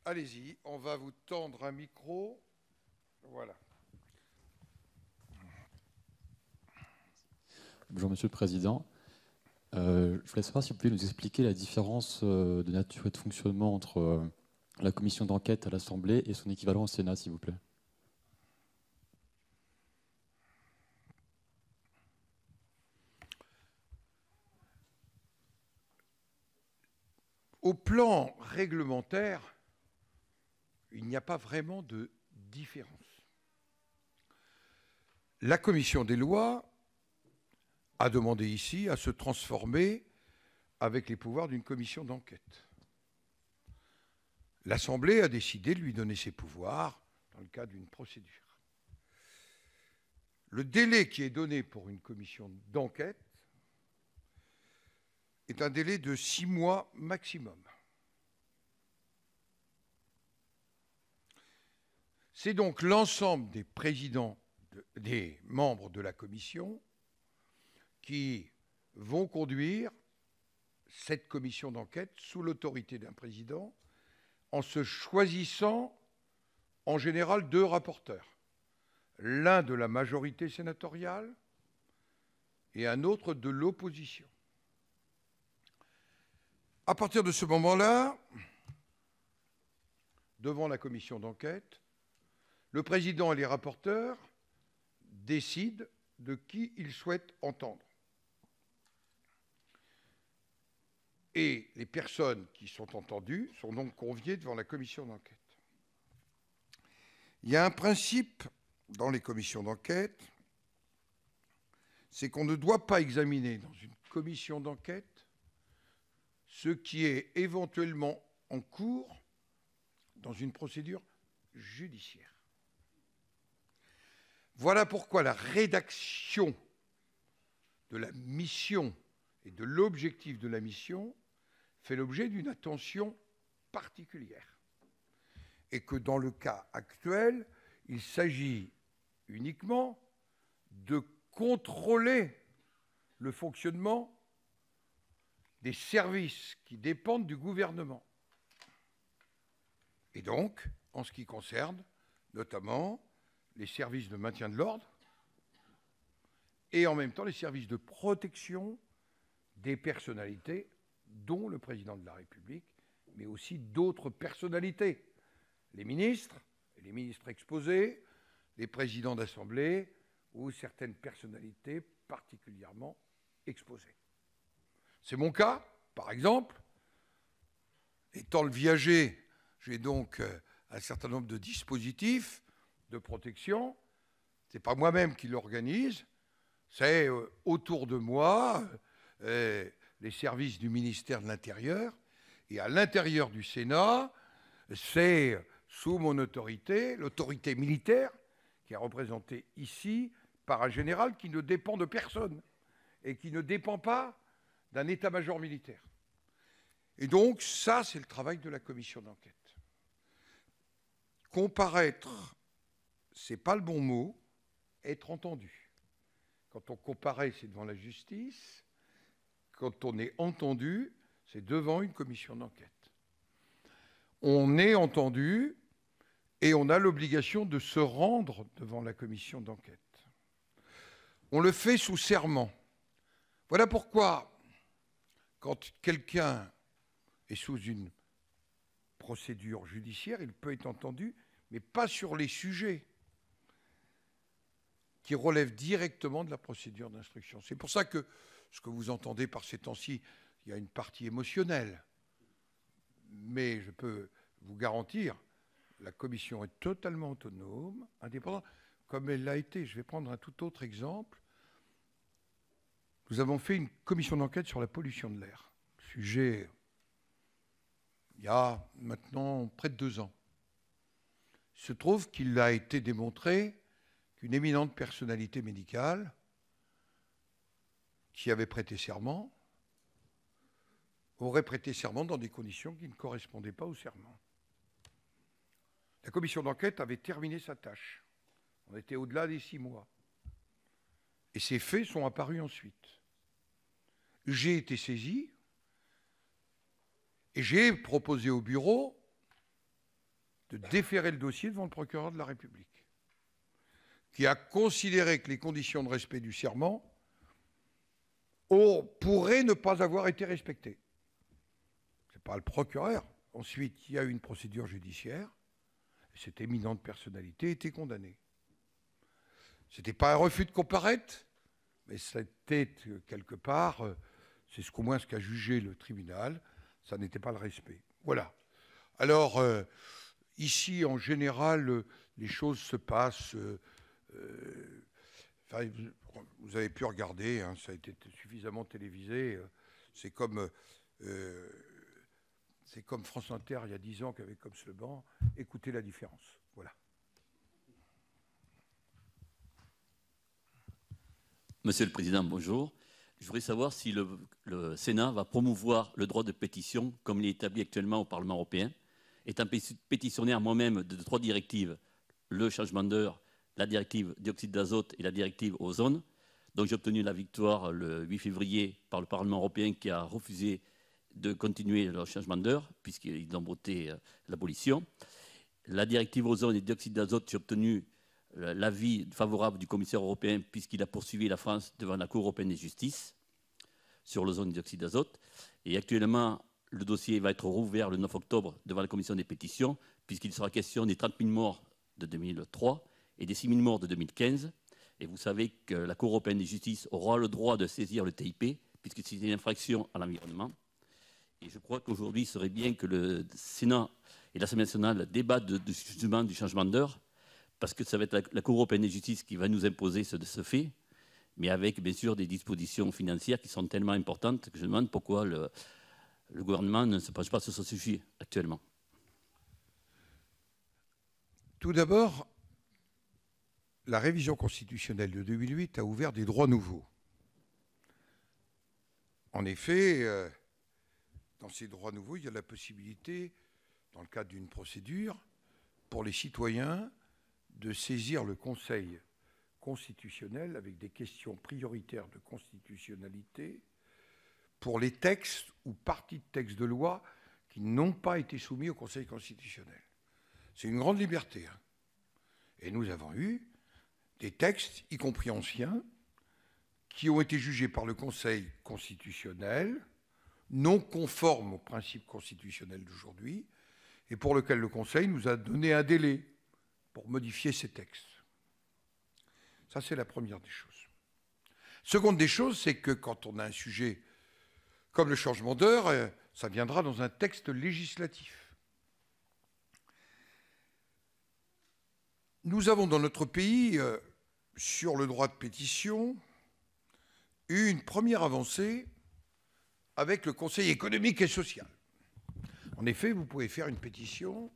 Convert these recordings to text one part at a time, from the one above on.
Allez-y, on va vous tendre un micro. Voilà. Bonjour Monsieur le Président. Je voulais savoir si vous pouvez nous expliquer la différence de nature et de fonctionnement entre la commission d'enquête à l'Assemblée et son équivalent au Sénat, s'il vous plaît. Au plan réglementaire, il n'y a pas vraiment de différence. La commission des lois a demandé ici à se transformer avec les pouvoirs d'une commission d'enquête. L'Assemblée a décidé de lui donner ses pouvoirs dans le cadre d'une procédure. Le délai qui est donné pour une commission d'enquête est un délai de 6 mois maximum. C'est donc l'ensemble des présidents, des membres de la commission qui vont conduire cette commission d'enquête sous l'autorité d'un président en se choisissant en général 2 rapporteurs, l'un de la majorité sénatoriale et un autre de l'opposition. À partir de ce moment-là, devant la commission d'enquête, le président et les rapporteurs décident de qui ils souhaitent entendre. Et les personnes qui sont entendues sont donc conviées devant la commission d'enquête. Il y a un principe dans les commissions d'enquête, c'est qu'on ne doit pas examiner dans une commission d'enquête ce qui est éventuellement en cours dans une procédure judiciaire. Voilà pourquoi la rédaction de la mission et de l'objectif de la mission fait l'objet d'une attention particulière. Et que dans le cas actuel, il s'agit uniquement de contrôler le fonctionnement des services qui dépendent du gouvernement. Et donc, en ce qui concerne notamment les services de maintien de l'ordre et en même temps les services de protection des personnalités, dont le président de la République, mais aussi d'autres personnalités, les ministres exposés, les présidents d'assemblée ou certaines personnalités particulièrement exposées. C'est mon cas, par exemple. Étant le viager, j'ai donc un certain nombre de dispositifs de protection. Ce n'est pas moi-même qui l'organise, c'est autour de moi les services du ministère de l'Intérieur, et à l'intérieur du Sénat, c'est sous mon autorité, l'autorité militaire, qui est représentée ici par un général qui ne dépend de personne et qui ne dépend pas d'un état-major militaire. Et donc, ça, c'est le travail de la commission d'enquête. Comparaître, c'est pas le bon mot, être entendu. Quand on comparaît, c'est devant la justice. Quand on est entendu, c'est devant une commission d'enquête. On est entendu et on a l'obligation de se rendre devant la commission d'enquête. On le fait sous serment. Voilà pourquoi, quand quelqu'un est sous une procédure judiciaire, il peut être entendu, mais pas sur les sujets qui relèvent directement de la procédure d'instruction. C'est pour ça que ce que vous entendez par ces temps-ci, il y a une partie émotionnelle. Mais je peux vous garantir, la commission est totalement autonome, indépendante, comme elle l'a été. Je vais prendre un tout autre exemple. Nous avons fait une commission d'enquête sur la pollution de l'air. Sujet, il y a maintenant près de 2 ans. Il se trouve qu'il a été démontré qu'une éminente personnalité médicale qui avait prêté serment aurait prêté serment dans des conditions qui ne correspondaient pas au serment. La commission d'enquête avait terminé sa tâche. On était au-delà des 6 mois. Et ces faits sont apparus ensuite. J'ai été saisi et j'ai proposé au bureau de déférer le dossier devant le procureur de la République, qui a considéré que les conditions de respect du serment pourraient ne pas avoir été respectées. Ce n'est pas le procureur. Ensuite, il y a eu une procédure judiciaire. Et cette éminente personnalité était condamnée. Ce n'était pas un refus de comparaître, mais c'était quelque part, c'est qu'au moins ce qu'a jugé le tribunal, ça n'était pas le respect. Voilà. Alors, ici, en général, les choses se passent. Vous avez pu regarder, hein, ça a été suffisamment télévisé. C'est comme France Inter il y a 10 ans qui avait comme slogan « Écoutez la différence ». Voilà. Monsieur le Président, bonjour. Je voudrais savoir si le Sénat va promouvoir le droit de pétition comme il est établi actuellement au Parlement européen. Étant pétitionnaire moi-même de 3 directives, le changement d'heure, la directive dioxyde d'azote et la directive ozone, dont j'ai obtenu la victoire le 8 février par le Parlement européen qui a refusé de continuer le changement d'heure puisqu'ils ont voté l'abolition. La directive ozone et dioxyde d'azote, j'ai obtenu l'avis favorable du commissaire européen puisqu'il a poursuivi la France devant la Cour européenne de justice sur l'ozone et le dioxyde d'azote. Et actuellement, le dossier va être rouvert le 9 octobre devant la commission des pétitions puisqu'il sera question des 30 000 morts de 2003 et des 6 000 morts de 2015. Et vous savez que la Cour européenne de justice aura le droit de saisir le TIP puisque c'est une infraction à l'environnement. Et je crois qu'aujourd'hui, il serait bien que le Sénat et l'Assemblée nationale débattent justement du changement d'heure parce que ça va être la Cour européenne de justice qui va nous imposer ce fait, mais avec bien sûr des dispositions financières qui sont tellement importantes que je me demande pourquoi le gouvernement ne se penche pas sur ce sujet actuellement. Tout d'abord, la révision constitutionnelle de 2008 a ouvert des droits nouveaux. En effet, dans ces droits nouveaux, il y a la possibilité, dans le cadre d'une procédure, pour les citoyens de saisir le Conseil constitutionnel avec des questions prioritaires de constitutionnalité pour les textes ou parties de textes de loi qui n'ont pas été soumis au Conseil constitutionnel. C'est une grande liberté. Hein. Et nous avons eu des textes, y compris anciens, qui ont été jugés par le Conseil constitutionnel, non conformes aux principes constitutionnels d'aujourd'hui, et pour lequel le Conseil nous a donné un délai pour modifier ces textes. Ça, c'est la première des choses. Seconde des choses, c'est que quand on a un sujet comme le changement d'heure, ça viendra dans un texte législatif. Nous avons dans notre pays, sur le droit de pétition, eu une première avancée avec le Conseil économique et social. En effet, vous pouvez faire une pétition,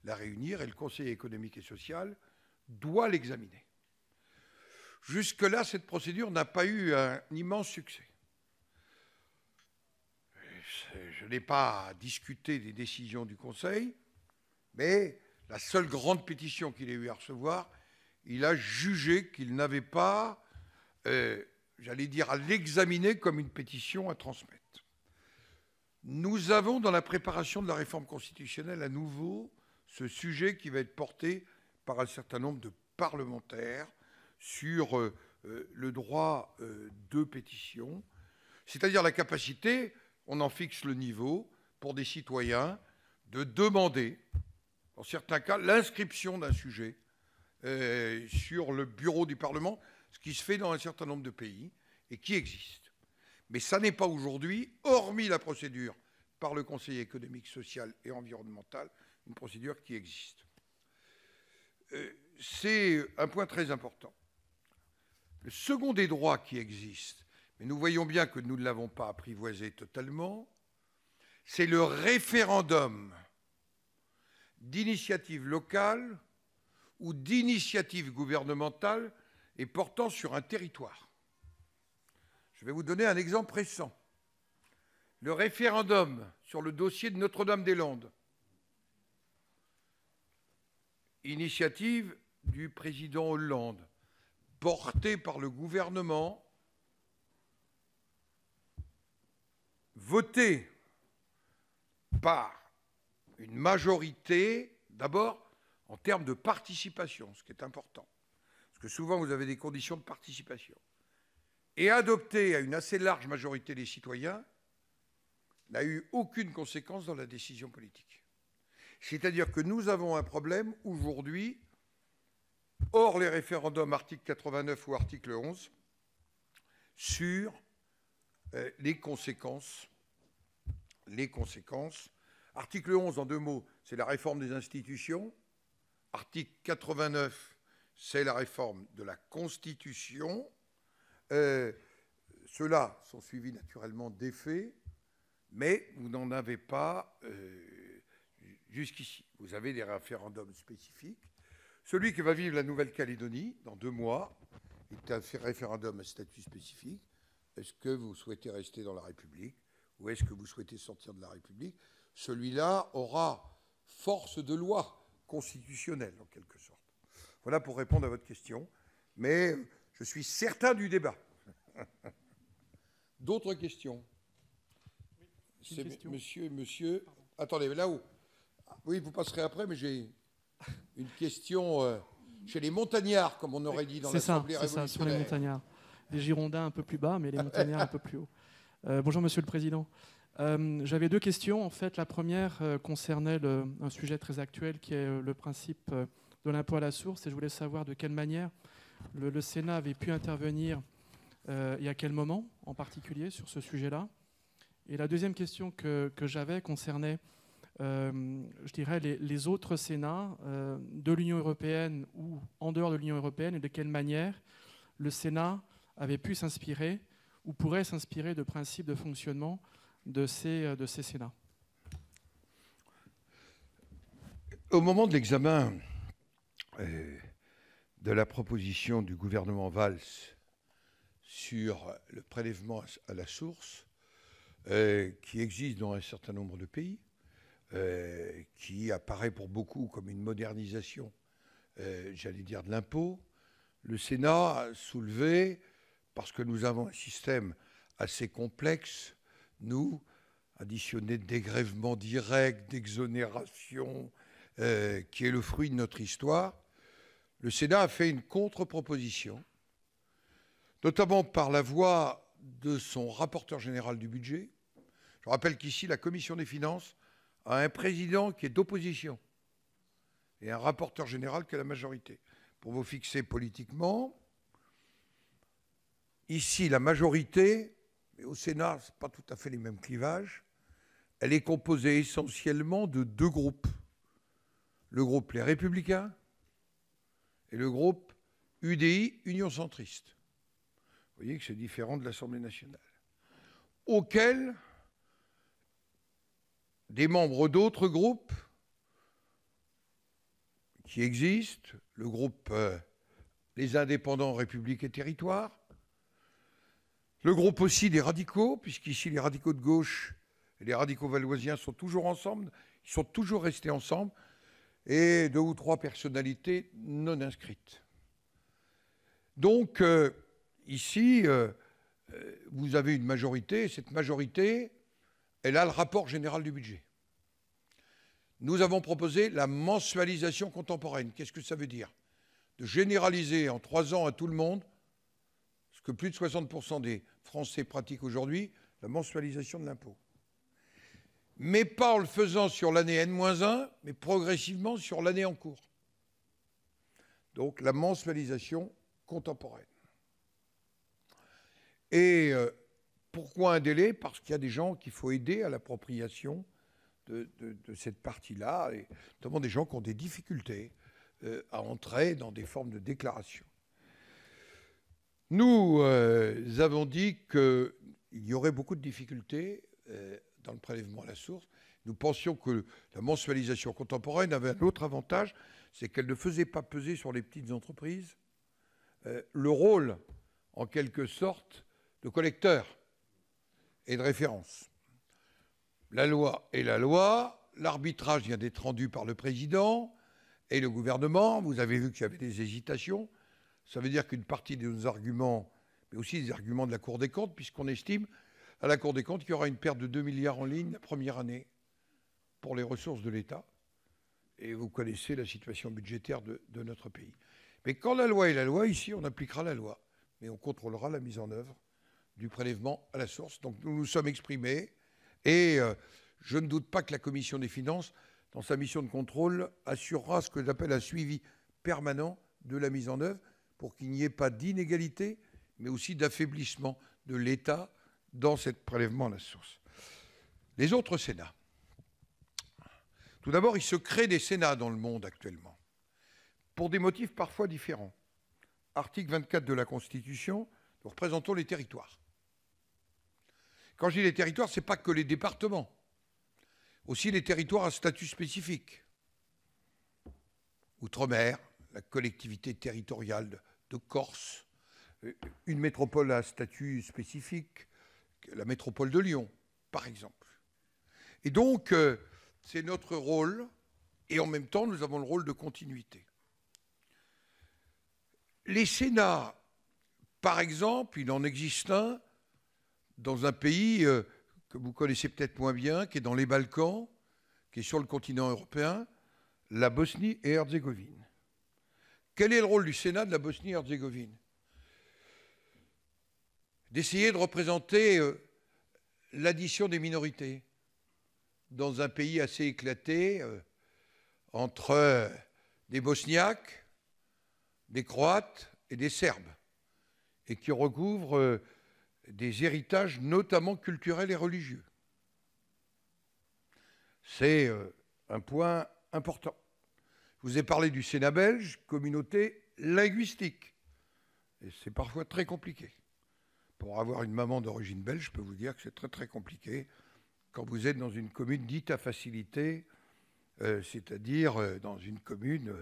la réunir, et le Conseil économique et social doit l'examiner. Jusque-là, cette procédure n'a pas eu un immense succès. Je n'ai pas discuté des décisions du Conseil, mais la seule grande pétition qu'il ait eu à recevoir, il a jugé qu'il n'avait pas, j'allais dire, à l'examiner comme une pétition à transmettre. Nous avons, dans la préparation de la réforme constitutionnelle, à nouveau ce sujet qui va être porté par un certain nombre de parlementaires sur le droit de pétition, c'est-à-dire la capacité, on en fixe le niveau, pour des citoyens de demander, dans certains cas, l'inscription d'un sujet sur le bureau du Parlement, ce qui se fait dans un certain nombre de pays et qui existe. Mais ça n'est pas aujourd'hui, hormis la procédure par le Conseil économique, social et environnemental, une procédure qui existe. C'est un point très important. Le second des droits qui existent, mais nous voyons bien que nous ne l'avons pas apprivoisé totalement, c'est le référendum d'initiative locale ou d'initiative gouvernementale et portant sur un territoire. Je vais vous donner un exemple récent. Le référendum sur le dossier de Notre-Dame-des-Landes. Initiative du président Hollande, portée par le gouvernement, votée par une majorité D'abord, en termes de participation, ce qui est important. Parce que souvent, vous avez des conditions de participation. Et adopté à une assez large majorité des citoyens n'a eu aucune conséquence dans la décision politique. C'est-à-dire que nous avons un problème aujourd'hui, hors les référendums article 89 ou article 11, sur les conséquences. Article 11, en 2 mots, c'est la réforme des institutions. Article 89, c'est la réforme de la Constitution. Ceux-là sont suivis naturellement d'effets, mais vous n'en avez pas jusqu'ici. Vous avez des référendums spécifiques. Celui qui va vivre la Nouvelle-Calédonie dans 2 mois est un référendum à statut spécifique. Est-ce que vous souhaitez rester dans la République ou est-ce que vous souhaitez sortir de la République? Celui-là aura force de loi constitutionnelle, en quelque sorte. Voilà pour répondre à votre question. Mais je suis certain du débat. D'autres questions? C'est monsieur. Pardon. Attendez, là-haut. Oui, vous passerez après, mais j'ai une question chez les montagnards, comme on aurait dit dans l'Assemblée révolutionnaire. C'est ça, sur les montagnards. Les Girondins un peu plus bas, mais les montagnards un peu plus haut. Bonjour, Monsieur le Président. J'avais 2 questions. En fait, la première concernait un sujet très actuel qui est le principe de l'impôt à la source. Et je voulais savoir de quelle manière le Sénat avait pu intervenir et à quel moment en particulier sur ce sujet-là. Et la deuxième question que j'avais concernait, je dirais, les autres Sénats de l'Union européenne ou en dehors de l'Union européenne et de quelle manière le Sénat avait pu s'inspirer ou pourrait s'inspirer de principes de fonctionnement de ces Sénats. Au moment de l'examen de la proposition du gouvernement Valls sur le prélèvement à la source, qui existe dans un certain nombre de pays, qui apparaît pour beaucoup comme une modernisation, j'allais dire, de l'impôt, le Sénat a soulevé, parce que nous avons un système assez complexe, nous, additionné de dégrèvements directs, d'exonération, qui est le fruit de notre histoire, le Sénat a fait une contre-proposition, notamment par la voix de son rapporteur général du budget. Je rappelle qu'ici, la Commission des finances a un président qui est d'opposition et un rapporteur général qui est la majorité. Pour vous fixer politiquement, ici, la majorité, mais au Sénat, ce n'est pas tout à fait les mêmes clivages, elle est composée essentiellement de 2 groupes. Le groupe Les Républicains et le groupe UDI, Union Centriste. Vous voyez que c'est différent de l'Assemblée nationale. Auquel des membres d'autres groupes qui existent, le groupe Les Indépendants, République et Territoires, le groupe aussi des radicaux, puisqu'ici les radicaux de gauche et les radicaux valloisiens sont toujours ensemble, ils sont toujours restés ensemble, et 2 ou 3 personnalités non inscrites. Donc, ici, vous avez une majorité, et cette majorité, elle a le rapport général du budget. Nous avons proposé la mensualisation contemporaine. Qu'est-ce que ça veut dire? De généraliser en 3 ans à tout le monde, ce que plus de 60% des Français pratiquent aujourd'hui, la mensualisation de l'impôt. Mais pas en le faisant sur l'année N-1, mais progressivement sur l'année en cours. Donc la mensualisation contemporaine. Et pourquoi un délai? Parce qu'il y a des gens qu'il faut aider à l'appropriation de cette partie-là, et notamment des gens qui ont des difficultés à entrer dans des formes de déclaration. Nous avons dit qu'il y aurait beaucoup de difficultés dans le prélèvement à la source. Nous pensions que la mensualisation contemporaine avait un autre avantage, c'est qu'elle ne faisait pas peser sur les petites entreprises le rôle, en quelque sorte, de collecteur et de référence. La loi est la loi, l'arbitrage vient d'être rendu par le président et le gouvernement. Vous avez vu qu'il y avait des hésitations. Ça veut dire qu'une partie de nos arguments, mais aussi des arguments de la Cour des comptes, puisqu'on estime à la Cour des comptes qu'il y aura une perte de 2 milliards en ligne la première année pour les ressources de l'État. et vous connaissez la situation budgétaire de notre pays. Mais quand la loi est la loi, ici, on appliquera la loi, mais on contrôlera la mise en œuvre du prélèvement à la source. Donc nous nous sommes exprimés, et je ne doute pas que la Commission des finances, dans sa mission de contrôle, assurera ce que j'appelle un suivi permanent de la mise en œuvre, pour qu'il n'y ait pas d'inégalité, mais aussi d'affaiblissement de l'État dans ce prélèvement à la source. Les autres Sénats. Tout d'abord, il se crée des Sénats dans le monde actuellement, pour des motifs parfois différents. Article 24 de la Constitution, nous représentons les territoires. Quand je dis les territoires, ce n'est pas que les départements, aussi les territoires à statut spécifique. Outre-mer, la collectivité territoriale de Corse, une métropole à statut spécifique, la métropole de Lyon, par exemple. Et donc, c'est notre rôle, et en même temps, nous avons le rôle de continuité. Les Sénats, par exemple, il en existe un dans un pays que vous connaissez peut-être moins bien, qui est dans les Balkans, qui est sur le continent européen, la Bosnie et Herzégovine. Quel est le rôle du Sénat de la Bosnie et Herzégovine? D'essayer de représenter l'addition des minorités dans un pays assez éclaté entre des Bosniaques, des Croates et des Serbes, et qui recouvre des héritages notamment culturels et religieux. C'est un point important. Je vous ai parlé du Sénat belge, communauté linguistique. Et c'est parfois très compliqué. Pour avoir une maman d'origine belge, je peux vous dire que c'est très très compliqué quand vous êtes dans une commune dite à facilité, c'est-à-dire dans une commune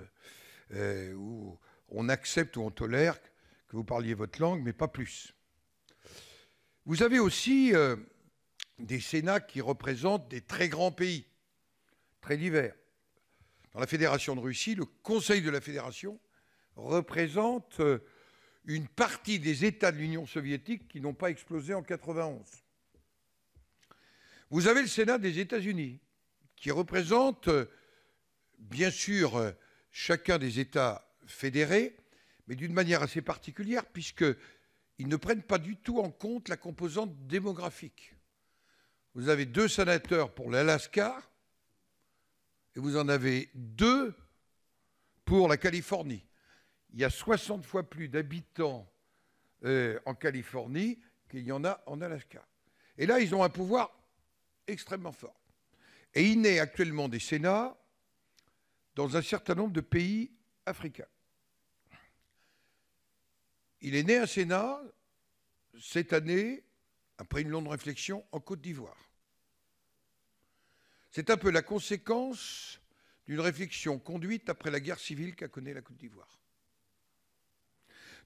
où on accepte ou on tolère que vous parliez votre langue, mais pas plus. Vous avez aussi des Sénats qui représentent des très grands pays, très divers. Dans la Fédération de Russie, le Conseil de la Fédération représente une partie des États de l'Union soviétique qui n'ont pas explosé en 1991. Vous avez le Sénat des États-Unis, qui représente, bien sûr, chacun des États fédérés, mais d'une manière assez particulière, puisqu'ils ne prennent pas du tout en compte la composante démographique. Vous avez 2 sénateurs pour l'Alaska, et vous en avez 2 pour la Californie. Il y a 60 fois plus d'habitants en Californie qu'il y en a en Alaska. Et là, ils ont un pouvoir extrêmement fort. Et il naît actuellement des Sénats dans un certain nombre de pays africains. Il est né un Sénat cette année, après une longue réflexion, en Côte d'Ivoire. C'est un peu la conséquence d'une réflexion conduite après la guerre civile qu'a connue la Côte d'Ivoire.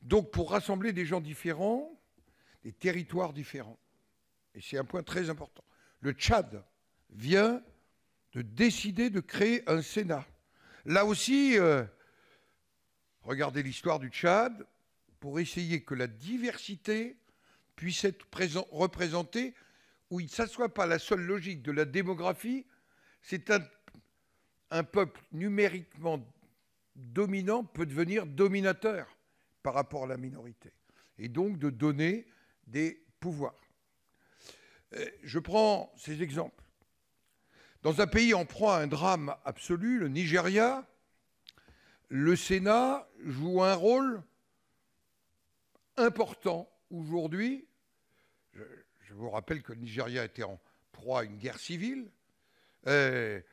Donc, pour rassembler des gens différents, des territoires différents. Et c'est un point très important. Le Tchad vient de décider de créer un Sénat. Là aussi, regardez l'histoire du Tchad, pour essayer que la diversité puisse être représentée, où ça ne soit pas la seule logique de la démographie, c'est un peuple numériquement dominant peut devenir dominateur par rapport à la minorité, et donc de donner des pouvoirs. Je prends ces exemples. Dans un pays en proie à un drame absolu, le Nigeria, le Sénat joue un rôle important aujourd'hui. Je vous rappelle que le Nigeria était en proie à une guerre civile, il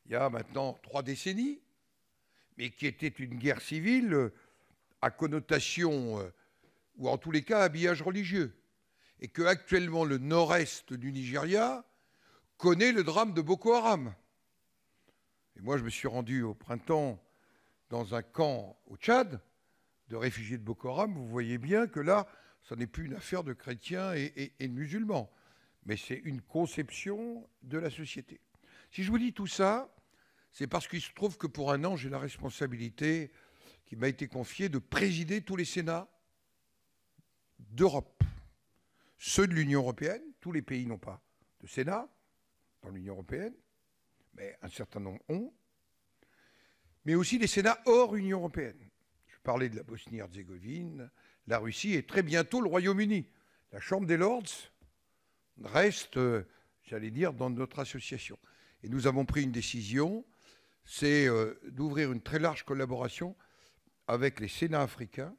y a maintenant 3 décennies, mais qui était une guerre civile à connotation, ou en tous les cas habillage religieux, et que actuellement le nord-est du Nigeria connaît le drame de Boko Haram. Et moi, je me suis rendu au printemps dans un camp au Tchad de réfugiés de Boko Haram. Vous voyez bien que là, ça n'est plus une affaire de chrétiens et de musulmans, mais c'est une conception de la société. Si je vous dis tout ça, c'est parce qu'il se trouve que pour un an, j'ai la responsabilité qui m'a été confiée de présider tous les Sénats d'Europe. Ceux de l'Union européenne, tous les pays n'ont pas de Sénat dans l'Union européenne, mais un certain nombre ont. mais aussi des Sénats hors Union européenne. Je parlais de la Bosnie-Herzégovine, la Russie et très bientôt le Royaume-Uni. La Chambre des Lords reste, j'allais dire, dans notre association. Et nous avons pris une décision, c'est d'ouvrir une très large collaboration avec les Sénats africains.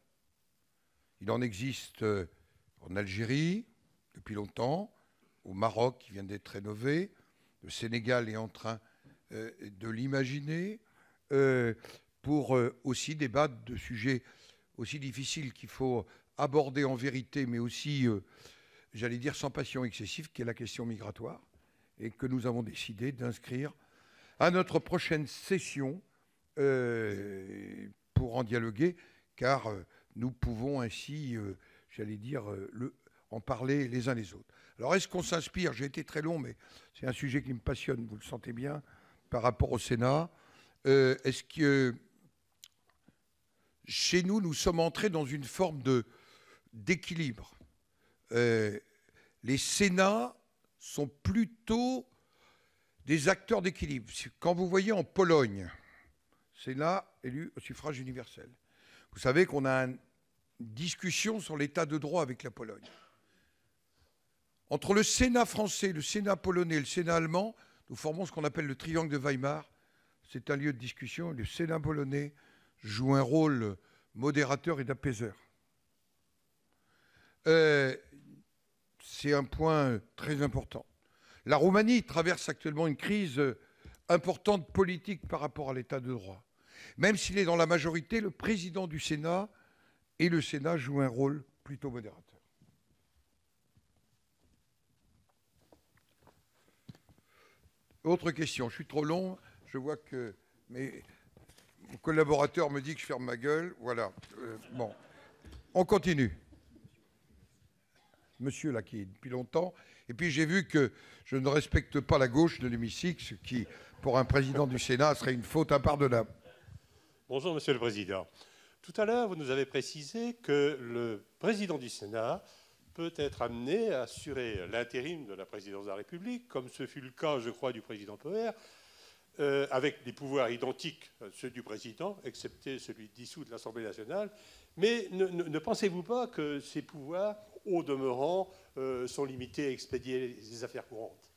Il en existe en Algérie depuis longtemps, au Maroc qui vient d'être rénové, le Sénégal est en train de l'imaginer, pour aussi débattre de sujets aussi difficiles qu'il faut aborder en vérité, mais aussi, j'allais dire, sans passion excessive, qui est la question migratoire, et que nous avons décidé d'inscrire à notre prochaine session pour en dialoguer, car nous pouvons ainsi, j'allais dire, en parler les uns les autres. Alors, est-ce qu'on s'inspire? J'ai été très long, mais c'est un sujet qui me passionne, vous le sentez bien, par rapport au Sénat. Est-ce que chez nous, nous sommes entrés dans une forme d'équilibre? Les Sénats sont plutôt des acteurs d'équilibre. Quand vous voyez en Pologne, Sénat élu au suffrage universel, vous savez qu'on a une discussion sur l'état de droit avec la Pologne. Entre le Sénat français, le Sénat polonais et le Sénat allemand, nous formons ce qu'on appelle le triangle de Weimar. C'est un lieu de discussion. Le Sénat polonais joue un rôle modérateur et d'apaiseur. C'est un point très important. La Roumanie traverse actuellement une crise importante politique par rapport à l'état de droit. Même s'il est dans la majorité, le président du Sénat et le Sénat jouent un rôle plutôt modérateur. Autre question, je suis trop long, je vois que mon collaborateur me dit que je ferme ma gueule, voilà. Bon, on continue. Monsieur là qui est depuis longtemps, et puis j'ai vu que je ne respecte pas la gauche de l'hémicycle, ce qui, pour un président du Sénat, serait une faute impardonnable. Bonjour Monsieur le Président. Tout à l'heure, vous nous avez précisé que le président du Sénat peut être amené à assurer l'intérim de la présidence de la République, comme ce fut le cas, je crois, du président Poher, avec des pouvoirs identiques à ceux du président, excepté celui dissous de l'Assemblée nationale. Mais ne pensez-vous pas que ces pouvoirs, au demeurant, sont limités à expédier les affaires courantes?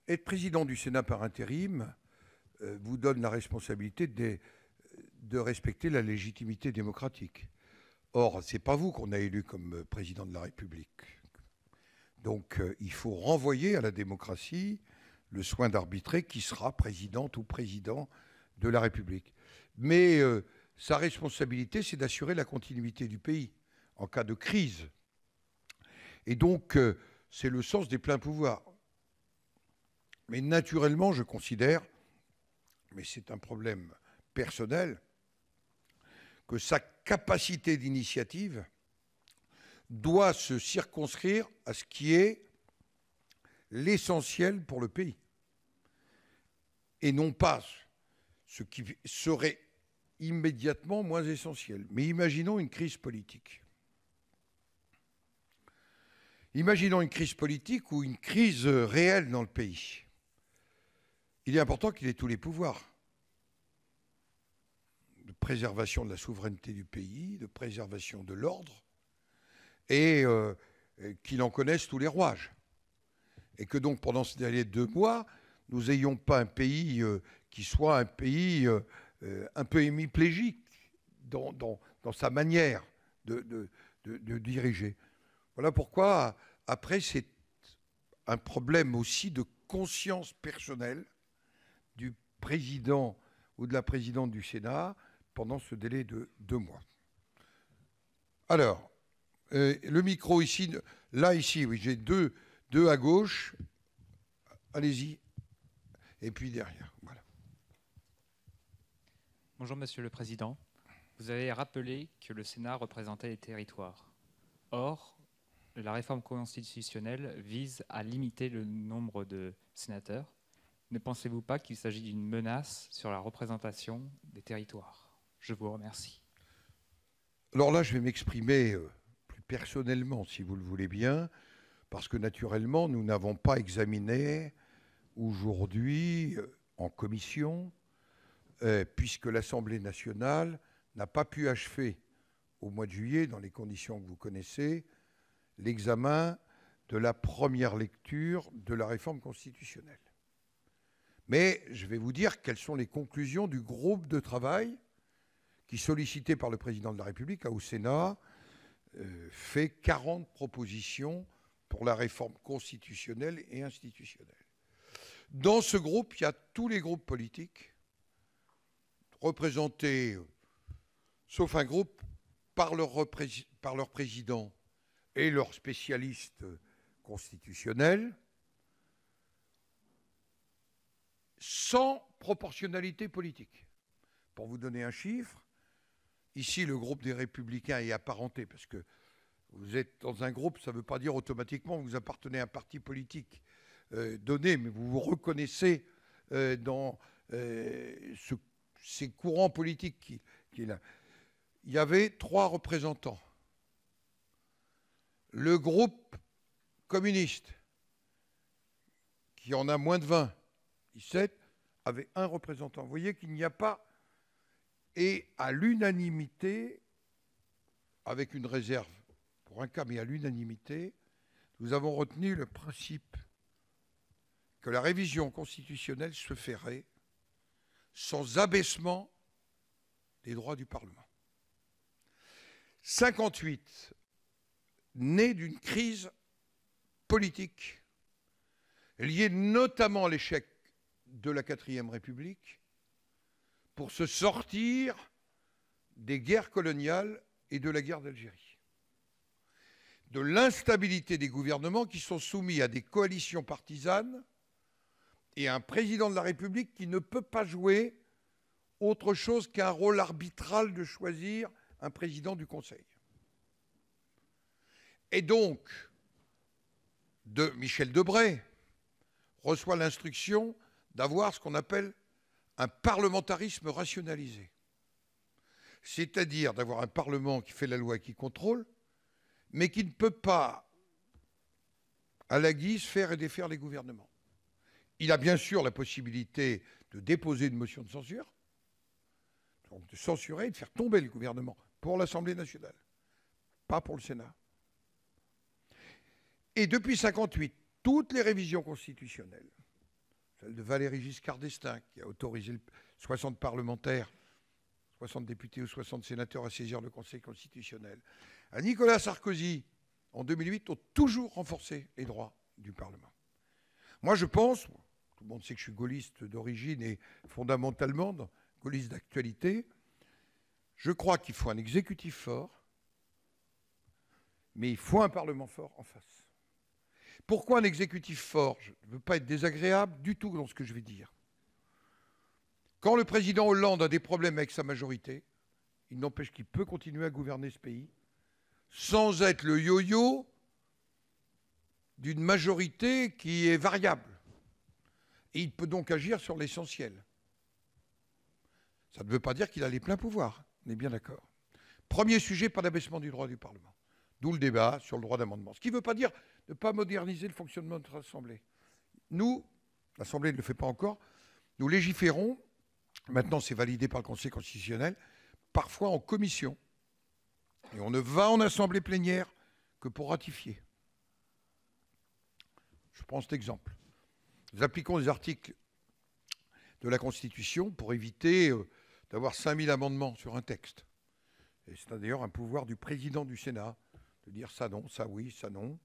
Être président du Sénat par intérim vous donne la responsabilité de respecter la légitimité démocratique. Or, ce n'est pas vous qu'on a élu comme président de la République. Donc, il faut renvoyer à la démocratie le soin d'arbitrer qui sera présidente ou président de la République. Mais sa responsabilité, c'est d'assurer la continuité du pays en cas de crise. Et donc, c'est le sens des pleins pouvoirs. Mais naturellement, je considère, mais c'est un problème personnel, que sa capacité d'initiative doit se circonscrire à ce qui est l'essentiel pour le pays, et non pas ce qui serait immédiatement moins essentiel. Mais imaginons une crise politique. Imaginons une crise politique ou une crise réelle dans le pays. Il est important qu'il ait tous les pouvoirs de préservation de la souveraineté du pays, de préservation de l'ordre, et qu'il en connaisse tous les rouages. Et que donc, pendant ces derniers 2 mois, nous n'ayons pas un pays qui soit un pays un peu hémiplégique dans sa manière de diriger. Voilà pourquoi, après, c'est un problème aussi de conscience personnelle du président ou de la présidente du Sénat pendant ce délai de 2 mois. Alors, le micro ici, là, ici, oui, j'ai deux à gauche. Allez-y. Et puis derrière, voilà. Bonjour Monsieur le Président. Vous avez rappelé que le Sénat représentait les territoires. Or, la réforme constitutionnelle vise à limiter le nombre de sénateurs. Ne pensez-vous pas qu'il s'agit d'une menace sur la représentation des territoires? Je vous remercie. Alors là, je vais m'exprimer plus personnellement, si vous le voulez bien, parce que naturellement, nous n'avons pas examiné aujourd'hui en commission, puisque l'Assemblée nationale n'a pas pu achever au mois de juillet, dans les conditions que vous connaissez, l'examen de la première lecture de la réforme constitutionnelle. Mais je vais vous dire quelles sont les conclusions du groupe de travail qui, sollicité par le président de la République, a au Sénat fait 40 propositions pour la réforme constitutionnelle et institutionnelle. Dans ce groupe, il y a tous les groupes politiques représentés, sauf un groupe, par leur président et leurs spécialistes constitutionnels, sans proportionnalité politique. Pour vous donner un chiffre, ici le groupe des Républicains est apparenté, parce que vous êtes dans un groupe, ça ne veut pas dire automatiquement que vous appartenez à un parti politique donné, mais vous vous reconnaissez dans ces courants politiques qui est là. Il y avait 3 représentants. Le groupe communiste, qui en a moins de 20, 17, avait 1 représentant. Vous voyez qu'il n'y a pas, et à l'unanimité, avec une réserve pour un cas, mais à l'unanimité, nous avons retenu le principe que la révision constitutionnelle se ferait sans abaissement des droits du Parlement. 58, né d'une crise politique liée notamment à l'échec de la 4e République pour se sortir des guerres coloniales et de la guerre d'Algérie, de l'instabilité des gouvernements qui sont soumis à des coalitions partisanes et à un président de la République qui ne peut pas jouer autre chose qu'un rôle arbitral de choisir un président du Conseil. Et donc, Michel Debré reçoit l'instruction d'avoir ce qu'on appelle un parlementarisme rationalisé. C'est-à-dire d'avoir un Parlement qui fait la loi et qui contrôle, mais qui ne peut pas, à la guise, faire et défaire les gouvernements. Il a bien sûr la possibilité de déposer une motion de censure, donc de censurer et de faire tomber le gouvernement pour l'Assemblée nationale, pas pour le Sénat. Et depuis 1958, toutes les révisions constitutionnelles, celle de Valéry Giscard d'Estaing, qui a autorisé 60 parlementaires, 60 députés ou 60 sénateurs à saisir le Conseil constitutionnel, à Nicolas Sarkozy, en 2008, ont toujours renforcé les droits du Parlement. Moi, je pense, tout le monde sait que je suis gaulliste d'origine et fondamentalement gaulliste d'actualité, je crois qu'il faut un exécutif fort, mais il faut un Parlement fort en face. Pourquoi un exécutif fort? Je ne veux pas être désagréable du tout dans ce que je vais dire. Quand le président Hollande a des problèmes avec sa majorité, il n'empêche qu'il peut continuer à gouverner ce pays sans être le yo-yo d'une majorité qui est variable. Et il peut donc agir sur l'essentiel. Ça ne veut pas dire qu'il a les pleins pouvoirs, on est bien d'accord. Premier sujet, pas d'abaissement du droit du Parlement. D'où le débat sur le droit d'amendement. Ce qui ne veut pas dire ne pas moderniser le fonctionnement de notre Assemblée. Nous, l'Assemblée ne le fait pas encore, nous légiférons, maintenant c'est validé par le Conseil constitutionnel, parfois en commission. Et on ne va en Assemblée plénière que pour ratifier. Je prends cet exemple. Nous appliquons les articles de la Constitution pour éviter d'avoir 5000 amendements sur un texte. Et c'est d'ailleurs un pouvoir du président du Sénat de dire ça non, ça oui, ça non.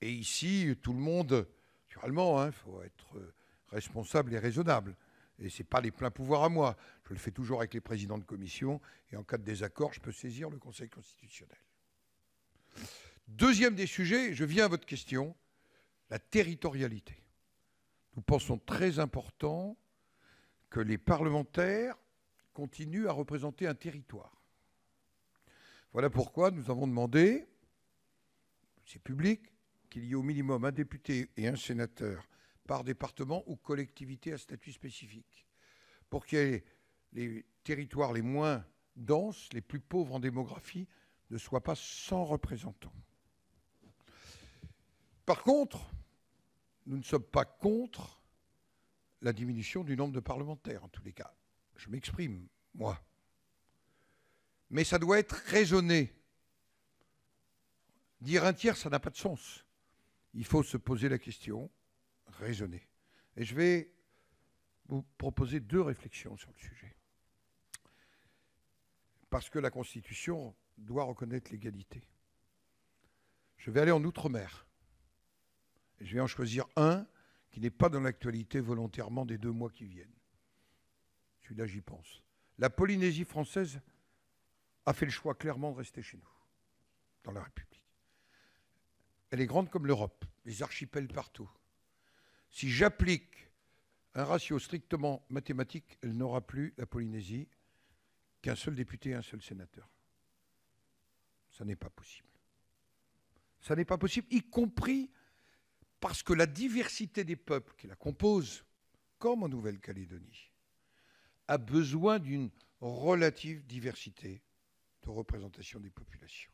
Et ici, tout le monde, naturellement, il faut être responsable et raisonnable. Et ce n'est pas les pleins pouvoirs à moi. Je le fais toujours avec les présidents de commission. Et en cas de désaccord, je peux saisir le Conseil constitutionnel. Deuxième des sujets, je viens à votre question, la territorialité. Nous pensons très important que les parlementaires continuent à représenter un territoire. Voilà pourquoi nous avons demandé, c'est public, qu'il y ait au minimum un député et un sénateur par département ou collectivité à statut spécifique, pour qu'il y ait les territoires les moins denses, les plus pauvres en démographie, ne soient pas sans représentants. Par contre, nous ne sommes pas contre la diminution du nombre de parlementaires, en tous les cas. Je m'exprime, moi. Mais ça doit être raisonné. Dire un tiers, ça n'a pas de sens. Il faut se poser la question, raisonner. Et je vais vous proposer 2 réflexions sur le sujet. Parce que la Constitution doit reconnaître l'égalité. Je vais aller en Outre-mer. Et je vais en choisir un qui n'est pas dans l'actualité volontairement des 2 mois qui viennent. Celui-là, j'y pense. La Polynésie française a fait le choix clairement de rester chez nous, dans la République. Elle est grande comme l'Europe, les archipels partout. Si j'applique un ratio strictement mathématique, elle n'aura plus, la Polynésie, qu'un seul député et un seul sénateur. Ça n'est pas possible. Ça n'est pas possible, y compris parce que la diversité des peuples qui la composent, comme en Nouvelle-Calédonie, a besoin d'une relative diversité de représentation des populations.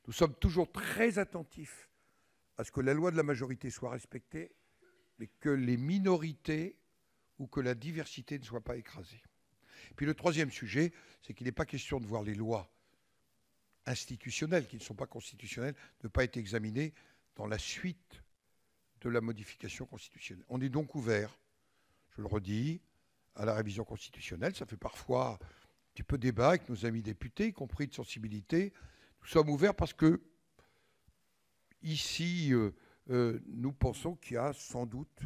Nous sommes toujours très attentifs à ce que la loi de la majorité soit respectée, mais que les minorités ou que la diversité ne soient pas écrasées. Puis le 3e sujet, c'est qu'il n'est pas question de voir les lois institutionnelles, qui ne sont pas constitutionnelles, ne pas être examinées dans la suite de la modification constitutionnelle. On est donc ouvert, je le redis, à la révision constitutionnelle. Ça fait parfois un petit peu débat avec nos amis députés, y compris de sensibilité. Nous sommes ouverts parce que, ici, nous pensons qu'il y a sans doute,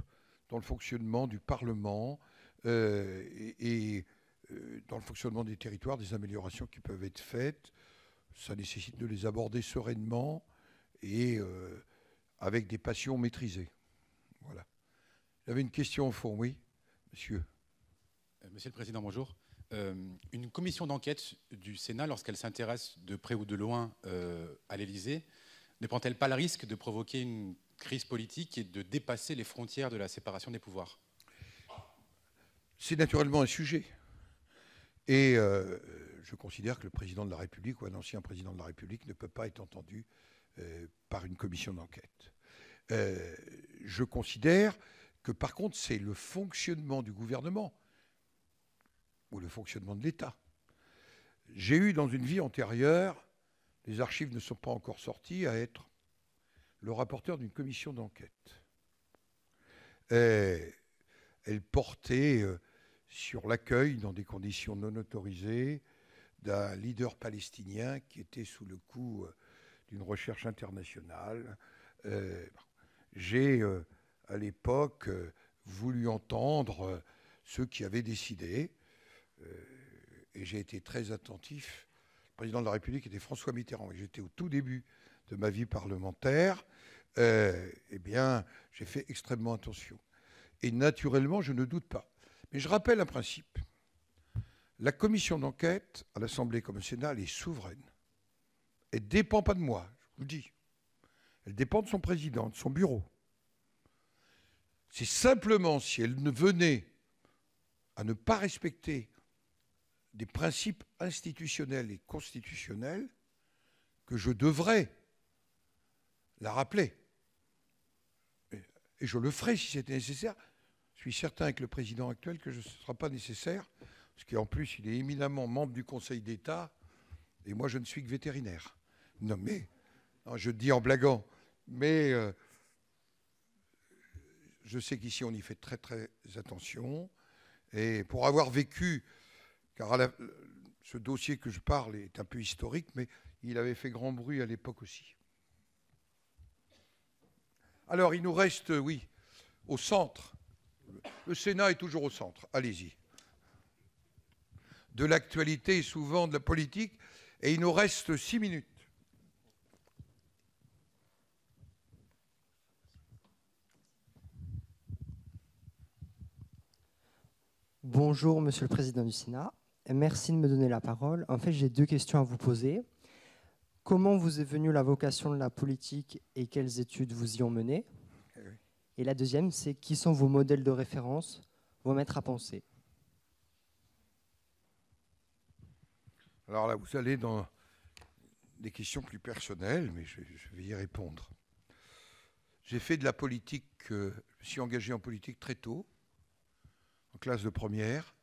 dans le fonctionnement du Parlement et dans le fonctionnement des territoires, des améliorations qui peuvent être faites. Ça nécessite de les aborder sereinement et avec des passions maîtrisées. Voilà. Il y avait une question au fond, oui, monsieur. Monsieur le Président, bonjour. Une commission d'enquête du Sénat, lorsqu'elle s'intéresse de près ou de loin à l'Élysée, ne prend-elle pas le risque de provoquer une crise politique et de dépasser les frontières de la séparation des pouvoirs? C'est naturellement un sujet. Et je considère que le président de la République ou un ancien président de la République ne peut pas être entendu par une commission d'enquête. Je considère que, par contre, c'est le fonctionnement du gouvernement ou le fonctionnement de l'État. J'ai eu dans une vie antérieure, les archives ne sont pas encore sorties, à être le rapporteur d'une commission d'enquête. Elle portait sur l'accueil, dans des conditions non autorisées, d'un leader palestinien qui était sous le coup d'une recherche internationale. J'ai, à l'époque, voulu entendre ceux qui avaient décidé, et j'ai été très attentif. Le président de la République était François Mitterrand, et j'étais au tout début de ma vie parlementaire. Eh bien, j'ai fait extrêmement attention. Et naturellement, je ne doute pas. Mais je rappelle un principe. La commission d'enquête, à l'Assemblée comme au Sénat, elle est souveraine. Elle ne dépend pas de moi, je vous le dis. Elle dépend de son président, de son bureau. C'est simplement si elle ne venait à ne pas respecter des principes institutionnels et constitutionnels que je devrais la rappeler. Et je le ferai si c'était nécessaire. Je suis certain avec le président actuel que ce ne sera pas nécessaire, parce qu'en plus, il est éminemment membre du Conseil d'État, et moi, je ne suis que vétérinaire. Non, mais, non, je dis en blaguant, mais je sais qu'ici, on y fait très, très attention. Et pour avoir vécu, car ce dossier que je parle est un peu historique, mais il avait fait grand bruit à l'époque aussi. Alors, il nous reste, oui, au centre. Le Sénat est toujours au centre. Allez-y. De l'actualité et souvent de la politique. Et il nous reste 6 minutes. Bonjour, Monsieur le Président du Sénat. Merci de me donner la parole. En fait, j'ai 2 questions à vous poser. Comment vous est venue la vocation de la politique et quelles études vous y ont mené? Et la deuxième, c'est qui sont vos modèles de référence, vos maîtres à penser? Alors là, vous allez dans des questions plus personnelles, mais je vais y répondre. J'ai fait de la politique, je me suis engagé en politique très tôt, en classe de première,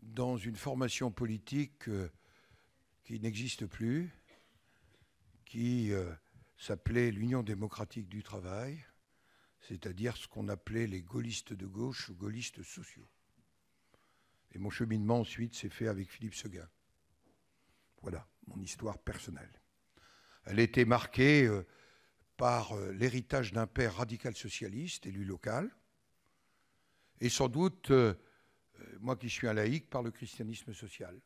dans une formation politique qui n'existe plus, qui s'appelait l'Union démocratique du travail, c'est-à-dire ce qu'on appelait les gaullistes de gauche ou gaullistes sociaux. Et mon cheminement ensuite s'est fait avec Philippe Seguin. Voilà mon histoire personnelle. Elle était marquée par l'héritage d'un père radical socialiste, élu local, et sans doute, moi qui suis un laïc, par le christianisme social,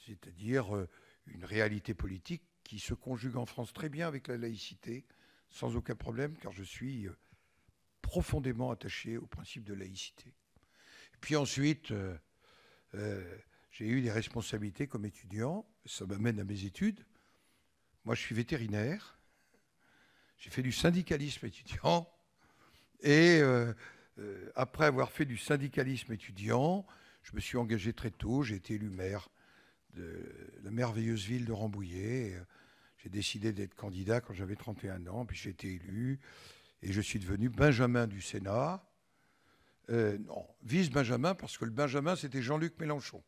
c'est-à-dire une réalité politique qui se conjugue en France très bien avec la laïcité, sans aucun problème, car je suis profondément attaché au principe de laïcité. Et puis ensuite, j'ai eu des responsabilités comme étudiant, ça m'amène à mes études. Moi, je suis vétérinaire, j'ai fait du syndicalisme étudiant, et après avoir fait du syndicalisme étudiant, je me suis engagé très tôt, j'ai été élu maire de la merveilleuse ville de Rambouillet. J'ai décidé d'être candidat quand j'avais 31 ans, puis j'ai été élu, et je suis devenu Benjamin du Sénat. Non, vice-Benjamin, parce que le Benjamin, c'était Jean-Luc Mélenchon.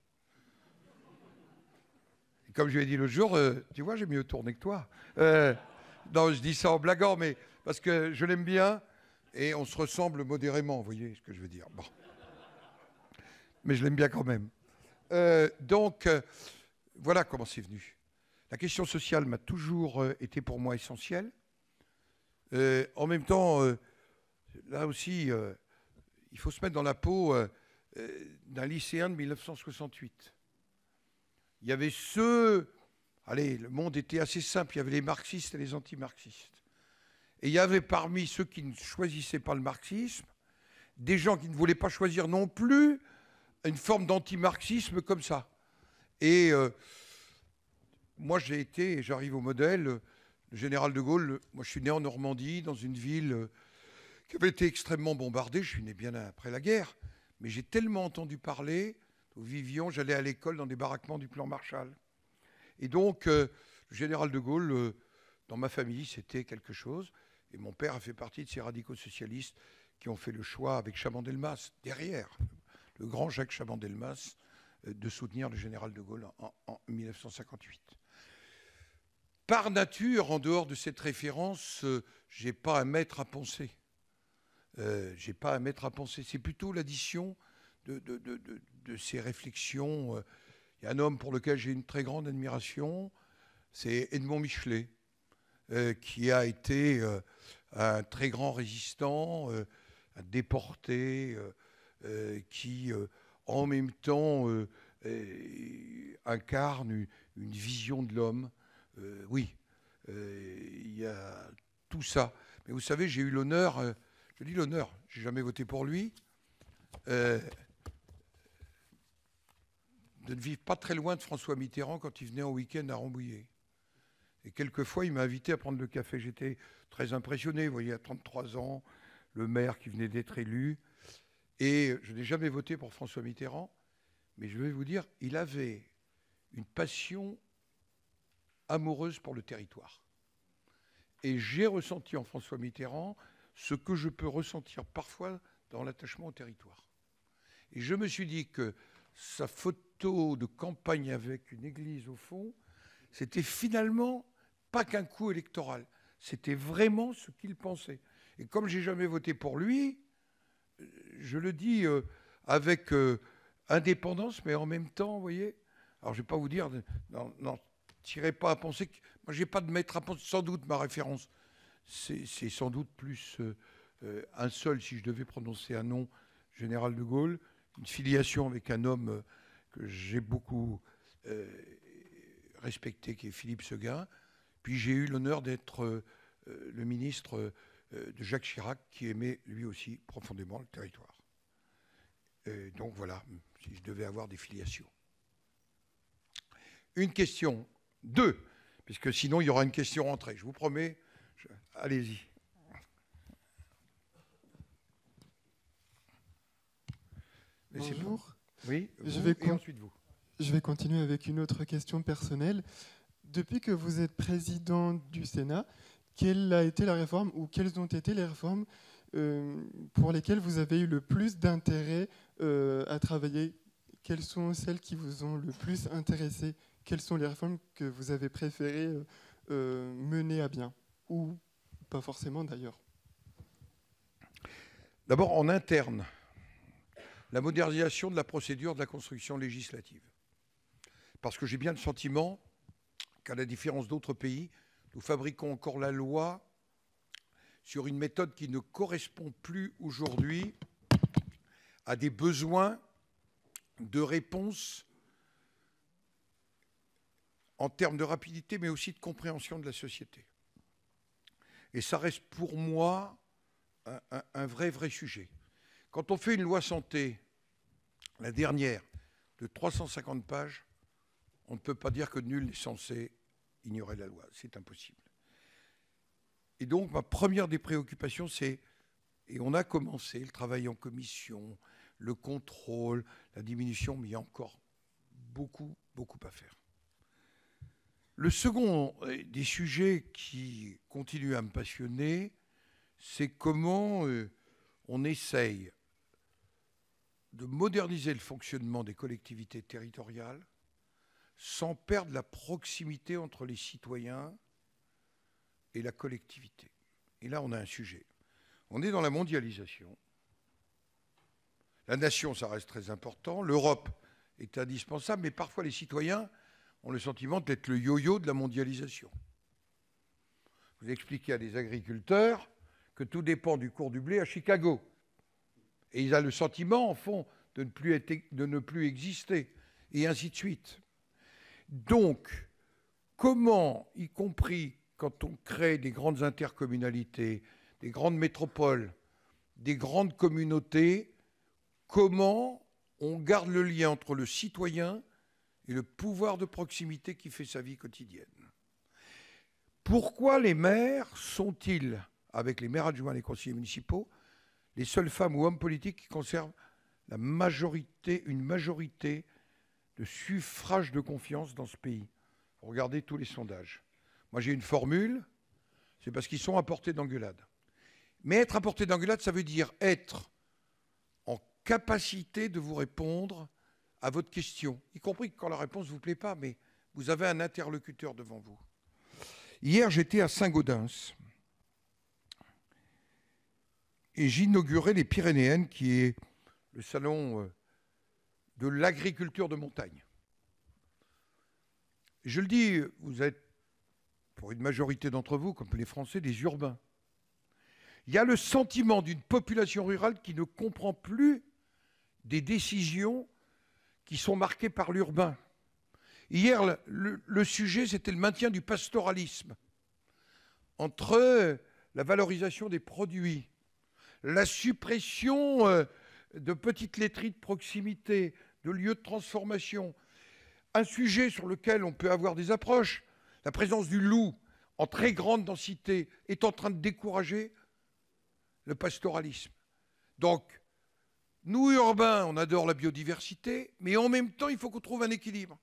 Et comme je lui ai dit l'autre jour, tu vois, j'ai mieux tourné que toi. Non, je dis ça en blaguant, mais parce que je l'aime bien, et on se ressemble modérément, vous voyez ce que je veux dire. Bon. Mais je l'aime bien quand même. Voilà comment c'est venu. La question sociale m'a toujours été pour moi essentielle. En même temps, là aussi, il faut se mettre dans la peau d'un lycéen de 1968. Il y avait le monde était assez simple, il y avait les marxistes et les anti-marxistes. Et il y avait parmi ceux qui ne choisissaient pas le marxisme, des gens qui ne voulaient pas choisir non plus une forme d'anti-marxisme comme ça. Et moi, j'arrive au modèle, le général de Gaulle, moi je suis né en Normandie, dans une ville qui avait été extrêmement bombardée, je suis né bien après la guerre, mais j'ai tellement entendu parler, nous vivions, j'allais à l'école dans des baraquements du plan Marshall. Et donc, le général de Gaulle, dans ma famille, c'était quelque chose, et mon père a fait partie de ces radicaux socialistes qui ont fait le choix, avec Chaban-Delmas, derrière, le grand Jacques Chaban-Delmas, de soutenir le général de Gaulle en 1958. Par nature, en dehors de cette référence, je n'ai pas à mettre à penser. C'est plutôt l'addition de ces réflexions. Il y a un homme pour lequel j'ai une très grande admiration, c'est Edmond Michelet, qui a été un très grand résistant, un déporté, qui en même temps incarne une vision de l'homme. Oui, il y a tout ça. Mais vous savez, j'ai eu l'honneur, je dis l'honneur, j'ai jamais voté pour lui, de ne vivre pas très loin de François Mitterrand quand il venait en week-end à Rambouillet. Et quelquefois, il m'a invité à prendre le café. J'étais très impressionné, vous voyez, à 33 ans, le maire qui venait d'être élu. Et je n'ai jamais voté pour François Mitterrand, mais je vais vous dire, il avait une passion amoureuse pour le territoire. Et j'ai ressenti en François Mitterrand ce que je peux ressentir parfois dans l'attachement au territoire. Et je me suis dit que sa photo de campagne avec une église au fond, c'était finalement pas qu'un coup électoral, c'était vraiment ce qu'il pensait. Et comme j'ai jamais voté pour lui, je le dis avec indépendance, mais en même temps, vous voyez, alors je ne vais pas vous dire, non, tirez pas à penser que moi j'ai pas de maître à penser. Sans doute ma référence, c'est sans doute plus un seul, si je devais prononcer un nom, général de Gaulle, une filiation avec un homme que j'ai beaucoup respecté, qui est Philippe Seguin. Puis j'ai eu l'honneur d'être le ministre de Jacques Chirac, qui aimait lui aussi profondément le territoire. Donc voilà, si je devais avoir des filiations. Une question, deux, puisque sinon il y aura une question rentrée, je vous promets. Allez-y. Bonjour. Oui, et ensuite vous. Je vais continuer avec une autre question personnelle. Depuis que vous êtes président du Sénat, quelle a été la réforme ou quelles ont été les réformes pour lesquelles vous avez eu le plus d'intérêt à travailler? Quelles sont celles qui vous ont le plus intéressé? Quelles sont les réformes que vous avez préféré mener à bien? Ou pas forcément d'ailleurs. D'abord, en interne, la modernisation de la procédure de la construction législative. Parce que j'ai bien le sentiment qu'à la différence d'autres pays, nous fabriquons encore la loi sur une méthode qui ne correspond plus aujourd'hui à des besoins de réponse en termes de rapidité, mais aussi de compréhension de la société. Et ça reste pour moi un vrai sujet. Quand on fait une loi santé, la dernière, de 350 pages, on ne peut pas dire que nul n'est censé ignorer la loi. C'est impossible. Et donc, ma première des préoccupations, c'est, et on a commencé le travail en commission, le contrôle, la diminution, mais il y a encore beaucoup à faire. Le second des sujets qui continue à me passionner, c'est comment on essaye de moderniser le fonctionnement des collectivités territoriales sans perdre la proximité entre les citoyens et la collectivité. Et là, on a un sujet. On est dans la mondialisation. La nation, ça reste très important. L'Europe est indispensable, mais parfois les citoyens ont le sentiment d'être le yo-yo de la mondialisation. Vous expliquez à des agriculteurs que tout dépend du cours du blé à Chicago. Et ils ont le sentiment, en fond, de ne plus exister, et ainsi de suite. Donc, comment, y compris quand on crée des grandes intercommunalités, des grandes métropoles, des grandes communautés, comment on garde le lien entre le citoyen et le pouvoir de proximité qui fait sa vie quotidienne? Pourquoi les maires sont-ils, avec les maires adjoints et les conseillers municipaux, les seules femmes ou hommes politiques qui conservent une majorité de suffrage de confiance dans ce pays? Regardez tous les sondages. Moi, j'ai une formule, c'est parce qu'ils sont à portée d'engueulade. Mais être à portée d'engueulade, ça veut dire être en capacité de vous répondre à votre question, y compris quand la réponse ne vous plaît pas, mais vous avez un interlocuteur devant vous. Hier, j'étais à Saint-Gaudens et j'inaugurais les Pyrénéennes, qui est le salon de l'agriculture de montagne. Je le dis, vous êtes, pour une majorité d'entre vous, comme les Français, des urbains. Il y a le sentiment d'une population rurale qui ne comprend plus des décisions qui sont marquées par l'urbain. Hier, le sujet, c'était le maintien du pastoralisme entre la valorisation des produits, la suppression de petites laiteries de proximité, de lieux de transformation. Un sujet sur lequel on peut avoir des approches. La présence du loup en très grande densité est en train de décourager le pastoralisme. Donc, nous, urbains, on adore la biodiversité, mais en même temps, il faut qu'on trouve un équilibre.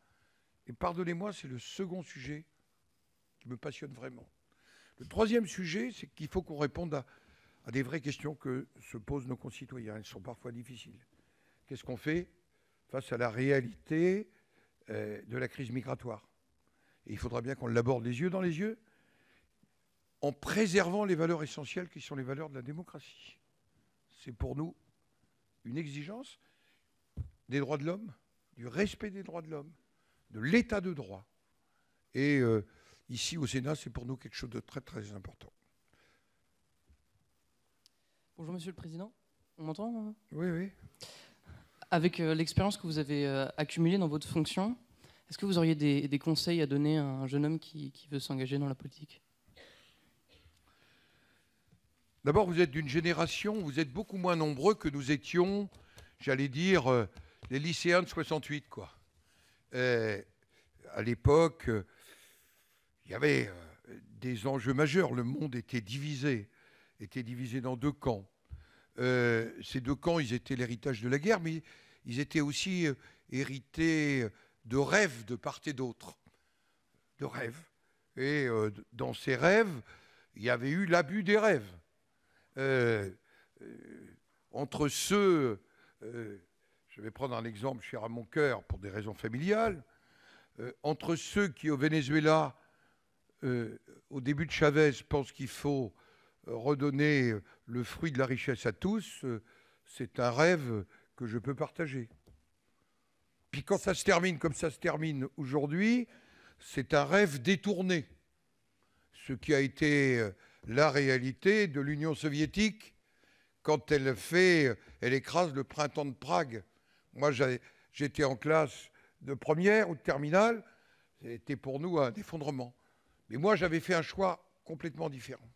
Et pardonnez-moi, c'est le second sujet qui me passionne vraiment. Le troisième sujet, c'est qu'il faut qu'on réponde à des vraies questions que se posent nos concitoyens. Elles sont parfois difficiles. Qu'est-ce qu'on fait face à la réalité de la crise migratoire? Et il faudra bien qu'on l'aborde les yeux dans les yeux, en préservant les valeurs essentielles qui sont les valeurs de la démocratie. C'est pour nous une exigence des droits de l'homme, du respect des droits de l'homme, de l'état de droit. Et ici au Sénat, c'est pour nous quelque chose de très important. Bonjour Monsieur le Président, on m'entend? Oui. Avec l'expérience que vous avez accumulée dans votre fonction, est-ce que vous auriez des conseils à donner à un jeune homme qui veut s'engager dans la politique? D'abord, vous êtes d'une génération, vous êtes beaucoup moins nombreux que nous étions, j'allais dire, les lycéens de 68, quoi. À l'époque, il y avait des enjeux majeurs. Le monde était divisé dans deux camps. Ces deux camps, ils étaient l'héritage de la guerre, mais ils étaient aussi hérités de rêves de part et d'autre. De rêves. Et dans ces rêves, il y avait eu l'abus des rêves. Entre ceux, je vais prendre un exemple cher à mon cœur pour des raisons familiales, entre ceux qui au Venezuela, au début de Chavez, pensent qu'il faut redonner le fruit de la richesse à tous, c'est un rêve que je peux partager. Puis quand ça se termine comme ça se termine aujourd'hui, c'est un rêve détourné. Ce qui a été la réalité de l'Union soviétique quand elle écrase le printemps de Prague. Moi, j'étais en classe de première ou de terminale, c'était pour nous un effondrement. Mais moi, j'avais fait un choix complètement différent.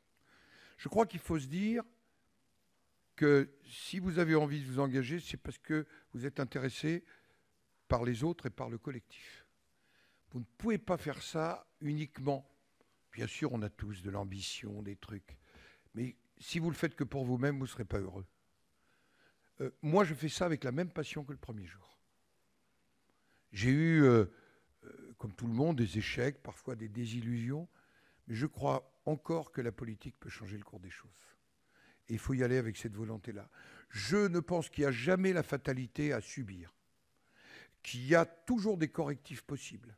Je crois qu'il faut se dire que si vous avez envie de vous engager, c'est parce que vous êtes intéressé par les autres et par le collectif. Vous ne pouvez pas faire ça uniquement. Bien sûr, on a tous de l'ambition, des trucs. Mais si vous le faites que pour vous-même, vous ne serez pas heureux. Moi, je fais ça avec la même passion que le premier jour. J'ai eu, comme tout le monde, des échecs, parfois des désillusions, mais je crois encore que la politique peut changer le cours des choses. Et il faut y aller avec cette volonté-là. Je ne pense qu'il n'y a jamais la fatalité à subir, qu'il y a toujours des correctifs possibles.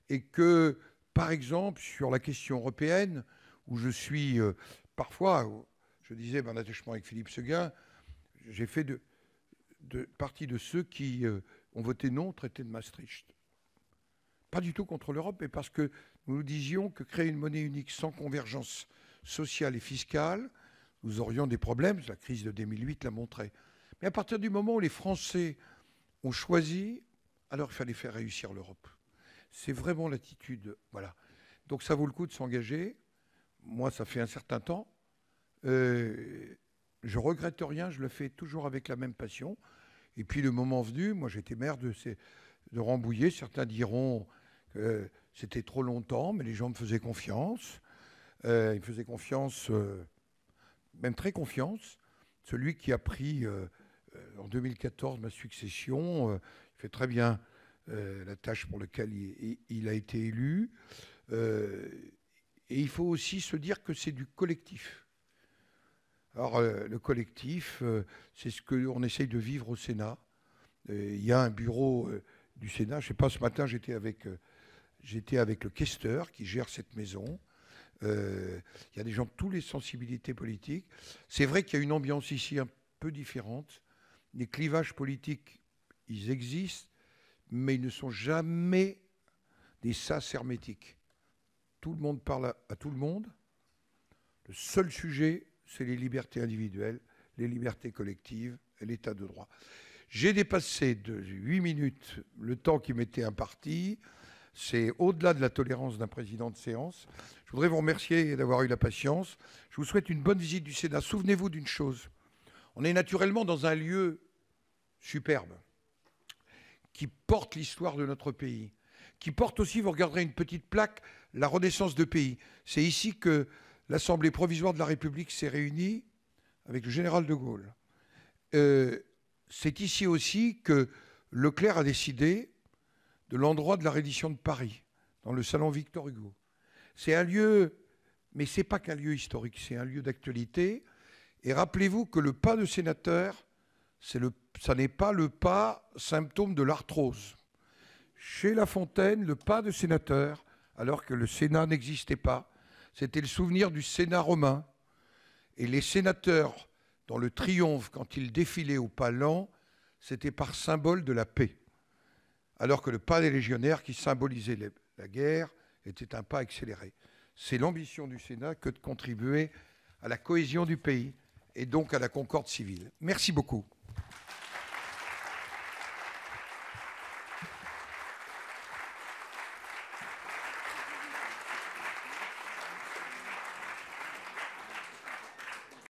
Et que, par exemple, sur la question européenne, où je suis parfois, je disais mon attachement avec Philippe Séguin, j'ai fait partie de ceux qui ont voté non au traité de Maastricht. Pas du tout contre l'Europe, mais parce que nous disions que créer une monnaie unique sans convergence sociale et fiscale, nous aurions des problèmes, la crise de 2008 l'a montré. Mais à partir du moment où les Français ont choisi, alors il fallait faire réussir l'Europe. C'est vraiment l'attitude, voilà. Donc ça vaut le coup de s'engager. Moi, ça fait un certain temps. Je regrette rien, je le fais toujours avec la même passion. Et puis le moment venu, moi j'étais maire de Rambouillet, certains diront que c'était trop longtemps, mais les gens me faisaient confiance. Ils me faisaient confiance, même très confiance. Celui qui a pris en 2014 ma succession, il fait très bien la tâche pour laquelle il a été élu. Et il faut aussi se dire que c'est du collectif. Alors, le collectif, c'est ce qu'on essaye de vivre au Sénat. Il y a un bureau du Sénat. Je ne sais pas, ce matin, j'étais avec le questeur qui gère cette maison. Il y a des gens de toutes les sensibilités politiques. C'est vrai qu'il y a une ambiance ici un peu différente. Les clivages politiques, ils existent, mais ils ne sont jamais des sas hermétiques. Tout le monde parle à tout le monde. Le seul sujet, c'est les libertés individuelles, les libertés collectives et l'état de droit. J'ai dépassé de 8 minutes le temps qui m'était imparti. C'est au-delà de la tolérance d'un président de séance. Je voudrais vous remercier d'avoir eu la patience. Je vous souhaite une bonne visite du Sénat. Souvenez-vous d'une chose. On est naturellement dans un lieu superbe qui porte l'histoire de notre pays, qui porte aussi, vous regarderez une petite plaque, la renaissance de pays. C'est ici que l'Assemblée provisoire de la République s'est réunie avec le général de Gaulle. C'est ici aussi que Leclerc a décidé de l'endroit de la reddition de Paris, dans le salon Victor Hugo. C'est un lieu, mais ce n'est pas qu'un lieu historique, c'est un lieu d'actualité. Et rappelez-vous que le pas de sénateur, ça n'est pas le pas symptôme de l'arthrose. Chez La Fontaine, le pas de sénateur, alors que le Sénat n'existait pas, c'était le souvenir du Sénat romain. Et les sénateurs, dans le triomphe, quand ils défilaient au pas lent, c'était par symbole de la paix. Alors que le pas des légionnaires, qui symbolisait la guerre, était un pas accéléré. C'est l'ambition du Sénat que de contribuer à la cohésion du pays et donc à la concorde civile. Merci beaucoup.